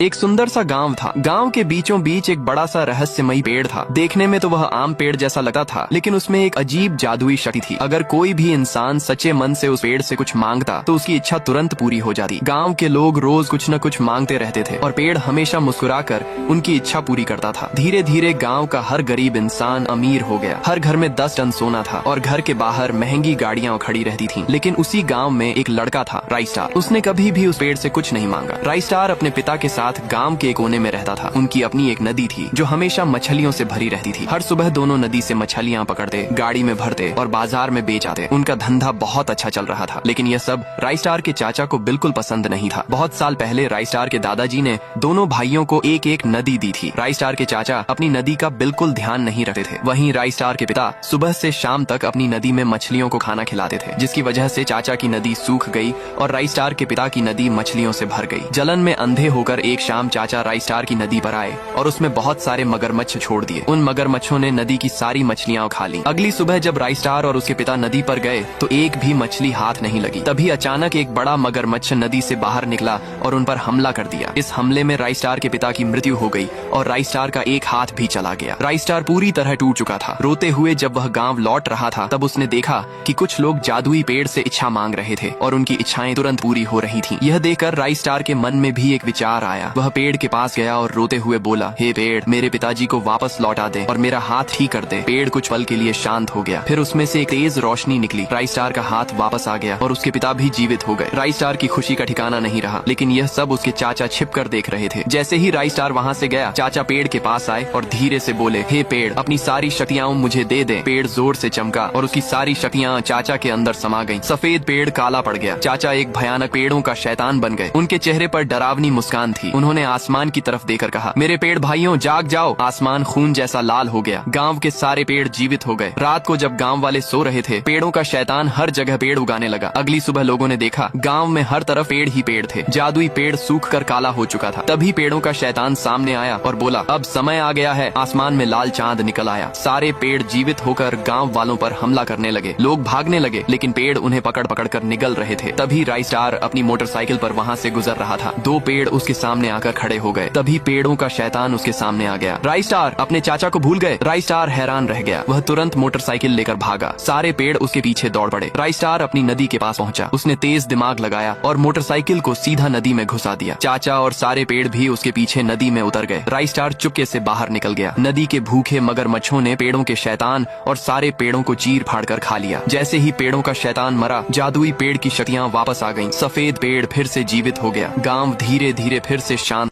एक सुंदर सा गांव था। गांव के बीचों बीच एक बड़ा सा रहस्यमयी पेड़ था। देखने में तो वह आम पेड़ जैसा लगता था, लेकिन उसमें एक अजीब जादुई शक्ति थी। अगर कोई भी इंसान सच्चे मन से उस पेड़ से कुछ मांगता तो उसकी इच्छा तुरंत पूरी हो जाती। गांव के लोग रोज कुछ न कुछ मांगते रहते थे और पेड़ हमेशा मुस्कुराकर उनकी इच्छा पूरी करता था। धीरे धीरे गाँव का हर गरीब इंसान अमीर हो गया। हर घर में 10 टन सोना था और घर के बाहर महंगी गाड़ियां खड़ी रहती थीं। लेकिन उसी गाँव में एक लड़का था, राइस्टार। उसने कभी भी उस पेड़ से कुछ नहीं मांगा। राइस्टार अपने पिता के साथ गांव के कोने में रहता था। उनकी अपनी एक नदी थी जो हमेशा मछलियों से भरी रहती थी। हर सुबह दोनों नदी से मछलियां पकड़ते, गाड़ी में भरते और बाजार में बेच आते। उनका धंधा बहुत अच्छा चल रहा था, लेकिन यह सब राइस्टार के चाचा को बिल्कुल पसंद नहीं था। बहुत साल पहले राइस्टार के दादाजी ने दोनों भाइयों को एक एक नदी दी थी। राइस्टार के चाचा अपनी नदी का बिल्कुल ध्यान नहीं रखते थे। वहीं राइस्टार के पिता सुबह से शाम तक अपनी नदी में मछलियों को खाना खिलाते थे, जिसकी वजह से चाचा की नदी सूख गई और राइस्टार के पिता की नदी मछलियों से भर गई। जलन में अंधे होकर एक शाम चाचा राइस्टार की नदी पर आए और उसमें बहुत सारे मगरमच्छ छोड़ दिए। उन मगरमच्छों ने नदी की सारी मछलियां खा ली। अगली सुबह जब राइस्टार और उसके पिता नदी पर गए तो एक भी मछली हाथ नहीं लगी। तभी अचानक एक बड़ा मगरमच्छ नदी से बाहर निकला और उन पर हमला कर दिया। इस हमले में राइस्टार के पिता की मृत्यु हो गई और राइस्टार का एक हाथ भी चला गया। राइस्टार पूरी तरह टूट चुका था। रोते हुए जब वह गाँव लौट रहा था तब उसने देखा कि कुछ लोग जादुई पेड़ से इच्छा मांग रहे थे और उनकी इच्छाएं तुरंत पूरी हो रही थीं। यह देखकर राइस्टार के मन में भी एक विचार आया। वह पेड़ के पास गया और रोते हुए बोला, हे पेड़, मेरे पिताजी को वापस लौटा दे और मेरा हाथ ठीक कर दे। पेड़ कुछ पल के लिए शांत हो गया। फिर उसमें से एक तेज रोशनी निकली। राइस्टार का हाथ वापस आ गया और उसके पिता भी जीवित हो गए। राइस्टार की खुशी का ठिकाना नहीं रहा, लेकिन यह सब उसके चाचा छिपकर देख रहे थे। जैसे ही राइस्टार वहाँ से गया, चाचा पेड़ के पास आए और धीरे से बोले, हे पेड़, अपनी सारी शक्तियाँ मुझे दे दे। पेड़ जोर से चमका और उसकी सारी शक्तियाँ चाचा के अंदर समा गईं। सफेद पेड़ काला पड़ गया। चाचा एक भयानक पेड़ों का शैतान बन गए। उनके चेहरे पर डरावनी मुस्कान थी। उन्होंने आसमान की तरफ देखकर कहा, मेरे पेड़ भाइयों, जाग जाओ। आसमान खून जैसा लाल हो गया। गांव के सारे पेड़ जीवित हो गए। रात को जब गांव वाले सो रहे थे, पेड़ों का शैतान हर जगह पेड़ उगाने लगा। अगली सुबह लोगों ने देखा गांव में हर तरफ पेड़ ही पेड़ थे। जादुई पेड़ सूख कर काला हो चुका था। तभी पेड़ों का शैतान सामने आया और बोला, अब समय आ गया है। आसमान में लाल चांद निकल आया। सारे पेड़ जीवित होकर गाँव वालों पर हमला करने लगे। लोग भागने लगे, लेकिन पेड़ उन्हें पकड़ पकड़ कर निगल रहे थे। तभी राइस्टार अपनी मोटरसाइकिल पर वहाँ से गुजर रहा था। 2 पेड़ उसके सामने आकर खड़े हो गए। तभी पेड़ों का शैतान उसके सामने आ गया। राइस्टार, अपने चाचा को भूल गए? राइस्टार हैरान रह गया। वह तुरंत मोटरसाइकिल लेकर भागा। सारे पेड़ उसके पीछे दौड़ पड़े। राइस्टार अपनी नदी के पास पहुंचा। उसने तेज दिमाग लगाया और मोटरसाइकिल को सीधा नदी में घुसा दिया। चाचा और सारे पेड़ भी उसके पीछे नदी में उतर गए। राइस्टार चुपके से बाहर निकल गया। नदी के भूखे मगरमच्छों ने पेड़ों के शैतान और सारे पेड़ों को चीर फाड़ कर खा लिया। जैसे ही पेड़ों का शैतान मरा, जादुई पेड़ की शक्तियाँ वापस आ गईं। सफेद पेड़ फिर से जीवित हो गया। गाँव धीरे धीरे फिर से शांत